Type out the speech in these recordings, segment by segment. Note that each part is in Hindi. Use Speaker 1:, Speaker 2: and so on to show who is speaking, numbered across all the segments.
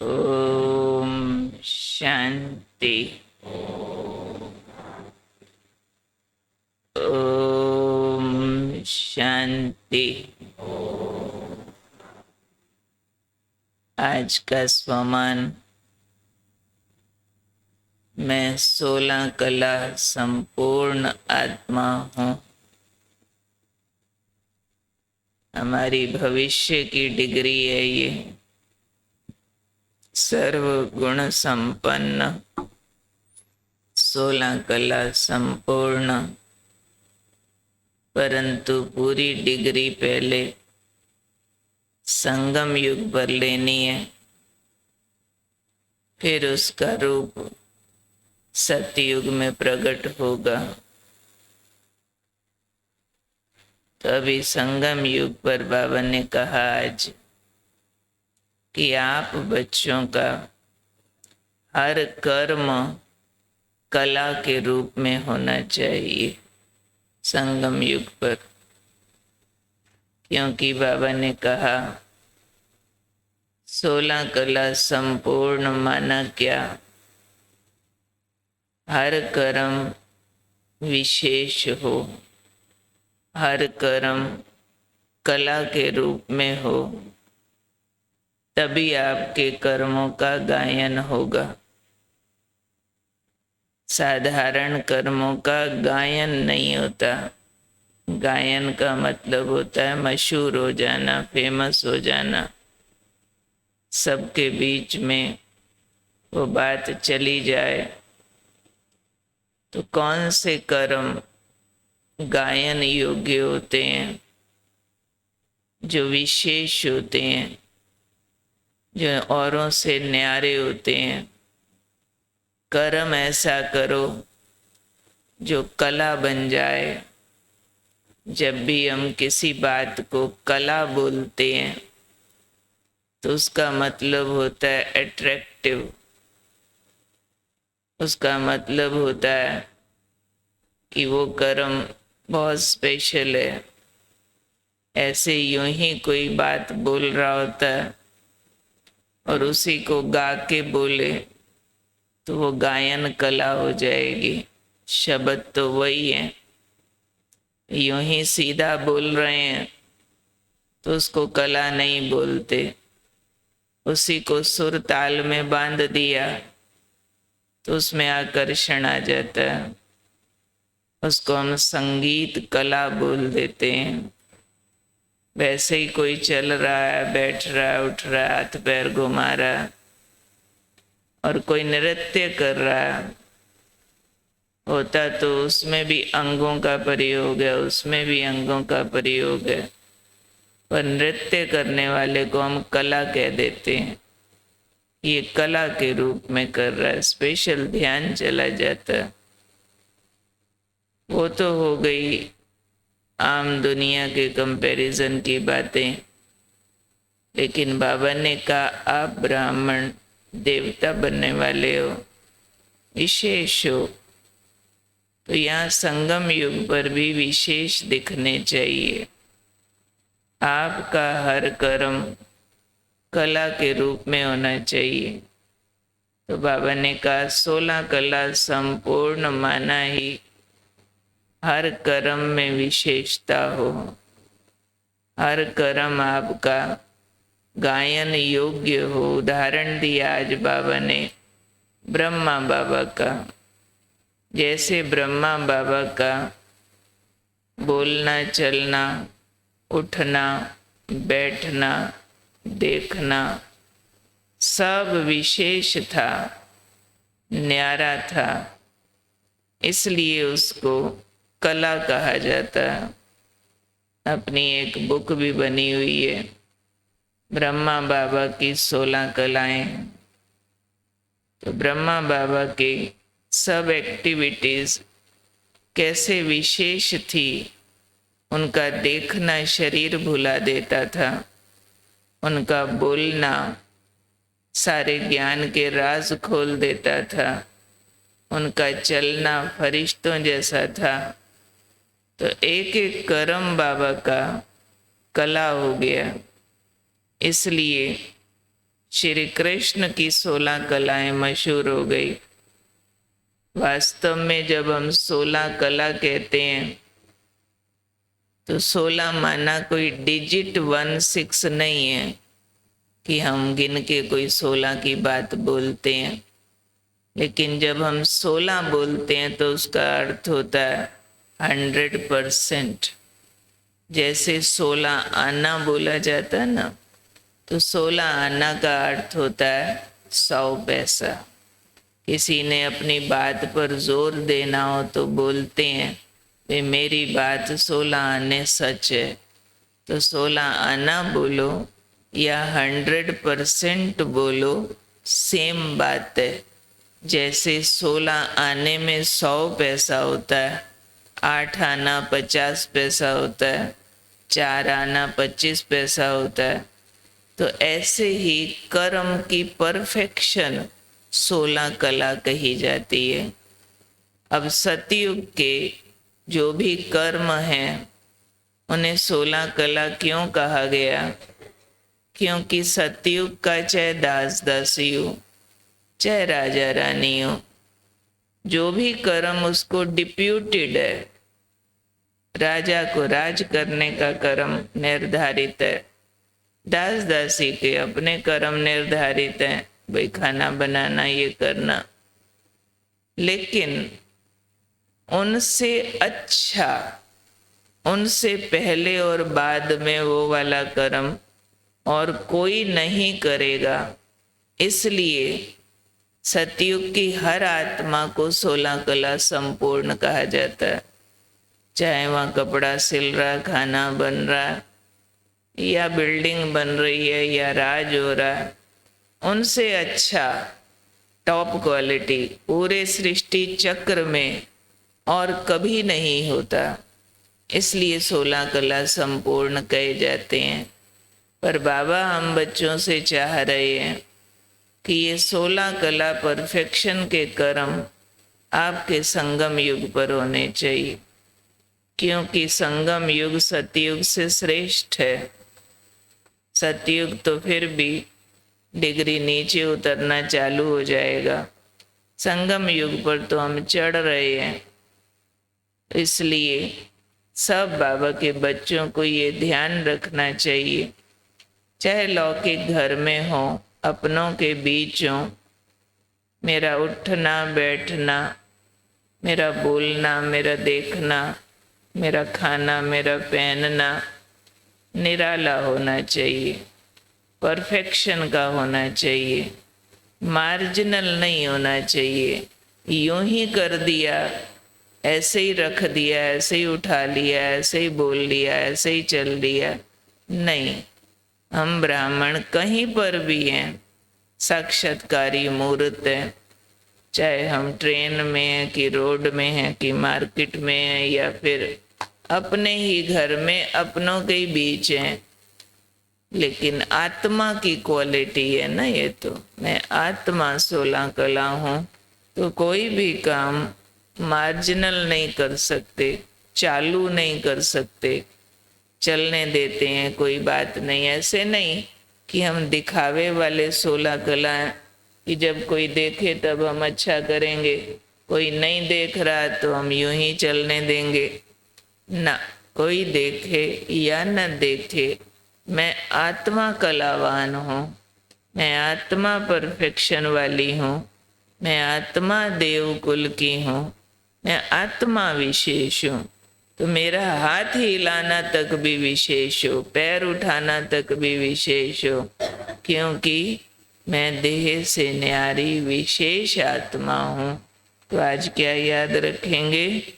Speaker 1: ओम शांति। ओम शांति। आज का स्वमान, मैं 16 कला संपूर्ण आत्मा हूँ। हमारी भविष्य की डिग्री है ये। सर्व गुण संपन्न 16 कला संपूर्ण, परंतु पूरी डिग्री पहले संगम युग पर लेनी है, फिर उसका रूप सतयुग में प्रकट होगा। तो अभी संगम युग पर बाबा ने कहा आज कि आप बच्चों का हर कर्म कला के रूप में होना चाहिए संगम युग पर। क्योंकि बाबा ने कहा 16 कला संपूर्ण माना क्या? हर कर्म विशेष हो, हर कर्म कला के रूप में हो, तभी आपके कर्मों का गायन होगा। साधारण कर्मों का गायन नहीं होता। गायन का मतलब होता है मशहूर हो जाना, फेमस हो जाना, सबके बीच में वो बात चली जाए। तो कौन से कर्म गायन योग्य होते हैं? जो विशेष होते हैं, जो औरों से न्यारे होते हैं। कर्म ऐसा करो जो कला बन जाए। जब भी हम किसी बात को कला बोलते हैं तो उसका मतलब होता है अट्रैक्टिव। उसका मतलब होता है कि वो कर्म बहुत स्पेशल है। ऐसे यूं ही कोई बात बोल रहा होता है और उसी को गा के बोले तो वो गायन कला हो जाएगी। शब्द तो वही है। यूं ही सीधा बोल रहे हैं तो उसको कला नहीं बोलते। उसी को सुर ताल में बांध दिया तो उसमें आकर्षण आ जाता है। उसको हम संगीत कला बोल देते हैं। वैसे ही कोई चल रहा है, बैठ रहा है, उठ रहा है, हाथ पैर घुमा रहा है और कोई नृत्य कर रहा है, होता तो उसमें भी अंगों का प्रयोग है, उसमें भी अंगों का प्रयोग है, पर नृत्य करने वाले को हम कला कह देते हैं। ये कला के रूप में कर रहा है, स्पेशल ध्यान चला जाता है। वो तो हो गई आम दुनिया के कंपैरिजन की बातें। लेकिन बाबा ने कहा आप ब्राह्मण देवता बनने वाले हो, विशेष हो, तो यहाँ संगम युग पर भी विशेष दिखने चाहिए। आपका हर कर्म कला के रूप में होना चाहिए। तो बाबा ने कहा 16 कला संपूर्ण माना ही हर कर्म में विशेषता हो, हर कर्म आपका गायन योग्य हो। उदाहरण दिया आज बाबा ने ब्रह्मा बाबा का। जैसे ब्रह्मा बाबा का बोलना, चलना, उठना, बैठना, देखना सब विशेष था, न्यारा था, इसलिए उसको कला कहा जाता है। अपनी एक बुक भी बनी हुई है, ब्रह्मा बाबा की 16 कलाएं। तो ब्रह्मा बाबा की सब एक्टिविटीज कैसे विशेष थी। उनका देखना शरीर भुला देता था, उनका बोलना सारे ज्ञान के राज खोल देता था, उनका चलना फरिश्तों जैसा था। तो एक एक कर्म बाबा का कला हो गया। इसलिए श्री कृष्ण की 16 कलाएं मशहूर हो गई। वास्तव में जब हम 16 कला कहते हैं तो 16 माना कोई डिजिट 16 नहीं है कि हम गिन के कोई 16 की बात बोलते हैं। लेकिन जब हम 16 बोलते हैं तो उसका अर्थ होता है 100%। जैसे 16 आना बोला जाता है ना, तो 16 आना का अर्थ होता है 100 पैसा। किसी ने अपनी बात पर जोर देना हो तो बोलते हैं वे मेरी बात 16 आने सच है। तो 16 आना बोलो या 100% बोलो, सेम बात है। जैसे 16 आने में 100 पैसा होता है, 8 आना 50 पैसा होता है, 4 आना 25 पैसा होता है, तो ऐसे ही कर्म की परफेक्शन 16 कला कही जाती है। अब सतयुग के जो भी कर्म हैं उन्हें 16 कला क्यों कहा गया? क्योंकि सतयुग का चाहे दास दासी हो, चाहे राजा रानी हो, जो भी कर्म उसको डिप्यूटेड है। राजा को राज करने का कर्म निर्धारित है, दास दासी के अपने कर्म निर्धारित हैं, भाई खाना बनाना, ये करना। लेकिन उनसे अच्छा, उनसे पहले और बाद में वो वाला कर्म और कोई नहीं करेगा। इसलिए सतयुग की हर आत्मा को 16 कला संपूर्ण कहा जाता है। चाहे वहाँ कपड़ा सिल रहा, खाना बन रहा, या बिल्डिंग बन रही है, या राज हो रहा है, उनसे अच्छा टॉप क्वालिटी पूरे सृष्टि चक्र में और कभी नहीं होता। इसलिए 16 कला संपूर्ण कहे जाते हैं। पर बाबा हम बच्चों से चाह रहे हैं कि ये 16 कला परफेक्शन के कर्म आपके संगम युग पर होने चाहिए, क्योंकि संगम युग सतयुग से श्रेष्ठ है। सतयुग तो फिर भी डिग्री नीचे उतरना चालू हो जाएगा, संगम युग पर तो हम चढ़ रहे हैं। इसलिए सब बाबा के बच्चों को ये ध्यान रखना चाहिए, चाहे लौकिक घर में हो, अपनों के बीच हो, मेरा उठना बैठना, मेरा बोलना, मेरा देखना, मेरा खाना, मेरा पहनना निराला होना चाहिए, परफेक्शन का होना चाहिए, मार्जिनल नहीं होना चाहिए। यूं ही कर दिया, ऐसे ही रख दिया, ऐसे ही उठा लिया, ऐसे ही बोल लिया, ऐसे ही चल लिया, नहीं। हम ब्राह्मण कहीं पर भी हैं, साक्षात्कारी मूर्त हैं। चाहे हम ट्रेन में हैं कि रोड में हैं कि मार्केट में हैं या फिर अपने ही घर में अपनों के ही बीच हैं, लेकिन आत्मा की क्वालिटी है ना ये। तो मैं आत्मा 16 कला हूँ, तो कोई भी काम मार्जिनल नहीं कर सकते, चालू नहीं कर सकते, चलने देते हैं, कोई बात नहीं। ऐसे नहीं कि हम दिखावे वाले 16 कला हैं कि जब कोई देखे तब हम अच्छा करेंगे, कोई नहीं देख रहा तो हम यूं ही चलने देंगे ना। कोई देखे या न देखे, मैं आत्मा कलावान हूँ, मैं आत्मा परफेक्शन वाली हूँ, मैं आत्मा देवकुल की हूँ, मैं आत्मा विशेष हूँ। तो मेरा हाथ हिलाना तक भी विशेष हो, पैर उठाना तक भी विशेष हो, क्योंकि मैं देह से न्यारी विशेष आत्मा हूँ। तो आज क्या याद रखेंगे?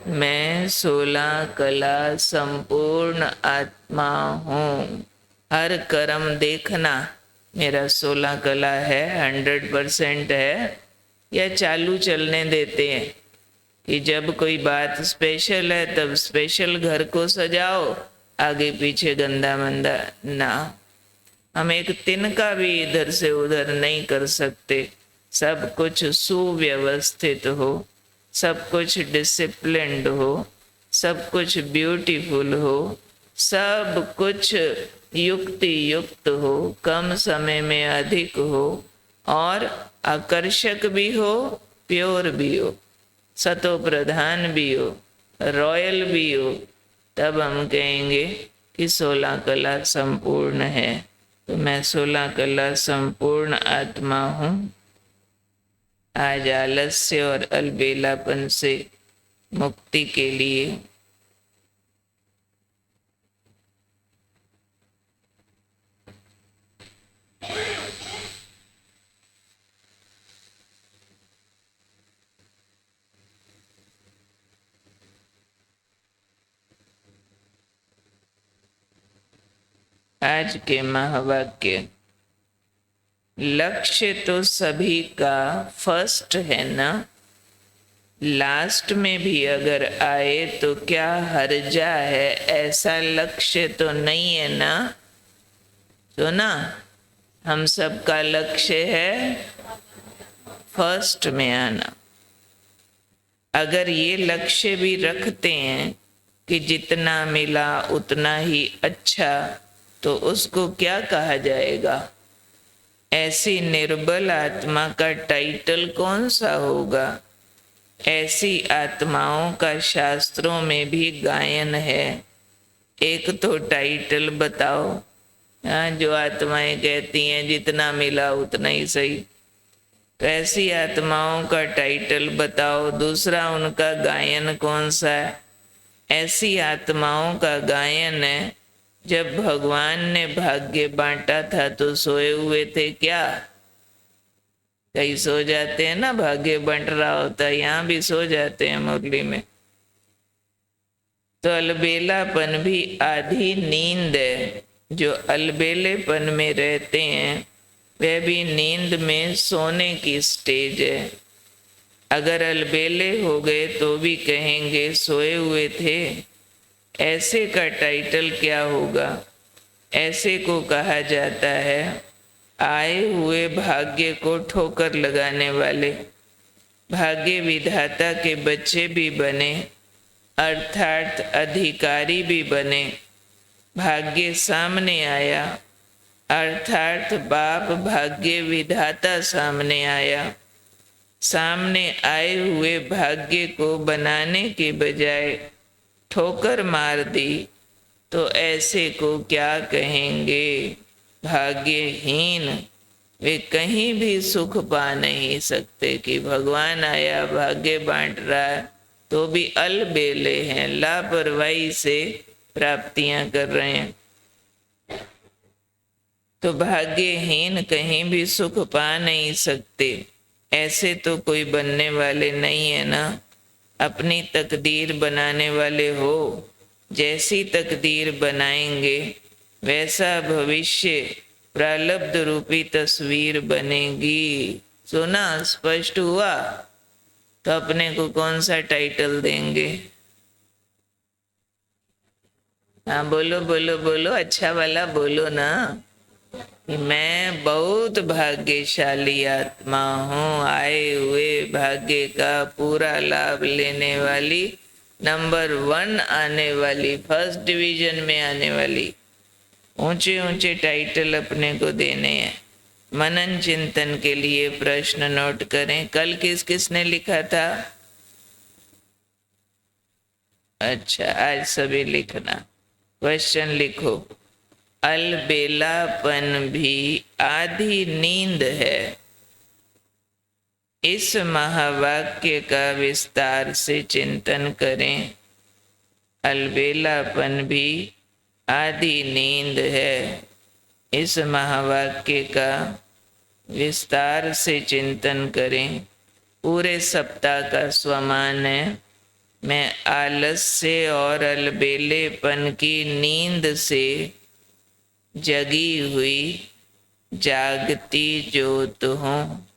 Speaker 1: मैं 16 कला संपूर्ण आत्मा हूँ। हर कर्म देखना मेरा 16 कला है, 100% है, या चालू चलने देते हैं कि जब कोई बात स्पेशल है तब स्पेशल घर को सजाओ, आगे पीछे गंदा मंदा ना। हम एक तिनका भी इधर से उधर नहीं कर सकते। सब कुछ सुव्यवस्थित हो, सब कुछ डिसिप्लिन्ड हो, सब कुछ ब्यूटीफुल हो, सब कुछ युक्ति युक्त हो, कम समय में अधिक हो और आकर्षक भी हो, प्योर भी हो, सतो प्रधान भी हो, रॉयल भी हो, तब हम कहेंगे कि 16 कला संपूर्ण है। तो मैं 16 कला संपूर्ण आत्मा हूँ। आज आलस्य और अलबेलापन से मुक्ति के लिए आज के महावाक्य, लक्ष्य तो सभी का फर्स्ट है ना, लास्ट में भी अगर आए तो क्या हर्जा है, ऐसा लक्ष्य तो नहीं है ना। तो ना हम सबका लक्ष्य है फर्स्ट में आना। अगर ये लक्ष्य भी रखते हैं कि जितना मिला उतना ही अच्छा, तो उसको क्या कहा जाएगा? ऐसी निर्बल आत्मा का टाइटल कौन सा होगा? ऐसी आत्माओं का शास्त्रों में भी गायन है। एक तो टाइटल बताओ। हाँ, जो आत्माएं कहती हैं जितना मिला उतना ही सही, तो ऐसी आत्माओं का टाइटल बताओ। दूसरा उनका गायन कौन सा है? ऐसी आत्माओं का गायन है, जब भगवान ने भाग्य बांटा था तो सोए हुए थे क्या? कई सो जाते हैं ना, भाग्य बंट रहा होता है, यहाँ भी सो जाते हैं मुरली में। तो अलबेलापन भी आधी नींद है। जो अलबेलेपन में रहते हैं वह भी नींद में सोने की स्टेज है। अगर अलबेले हो गए तो भी कहेंगे सोए हुए थे। ऐसे का टाइटल क्या होगा? ऐसे को कहा जाता है आए हुए भाग्य को ठोकर लगाने वाले। भाग्य विधाता के बच्चे भी बने, अर्थात अधिकारी भी बने। भाग्य सामने आया, अर्थात बाप भाग्य विधाता सामने आया। सामने आए हुए भाग्य को बनाने के बजाय ठोकर मार दी, तो ऐसे को क्या कहेंगे? भाग्यहीन। वे कहीं भी सुख पा नहीं सकते कि भगवान आया भाग्य बांट रहा है, तो भी अलबेले हैं, लापरवाही से प्राप्तियां कर रहे हैं। तो भाग्यहीन कहीं भी सुख पा नहीं सकते। ऐसे तो कोई बनने वाले नहीं है ना। अपनी तकदीर बनाने वाले हो। जैसी तकदीर बनाएंगे वैसा भविष्य प्रारब्ध रूपी तस्वीर बनेगी। सुना? स्पष्ट हुआ? तो अपने को कौन सा टाइटल देंगे? हाँ बोलो बोलो बोलो, अच्छा वाला बोलो ना। मैं बहुत भाग्यशाली आत्मा हूँ, आए हुए भाग्य का पूरा लाभ लेने वाली, नंबर 1 आने वाली, फर्स्ट डिवीजन में आने वाली। ऊंचे ऊंचे टाइटल अपने को देने हैं। मनन चिंतन के लिए प्रश्न नोट करें। कल किस किसने लिखा था? अच्छा, आज सभी लिखना। क्वेश्चन लिखो। अलबेलापन भी आधी नींद है। इस महावाक्य का विस्तार से चिंतन करें। अलबेलापन भी आधी नींद है। इस महावाक्य का विस्तार से चिंतन करें। पूरे सप्ताह का स्वमान है। मैं आलस्य और अलबेलेपन की नींद से जगी हुई जागती ज्योत हूँ।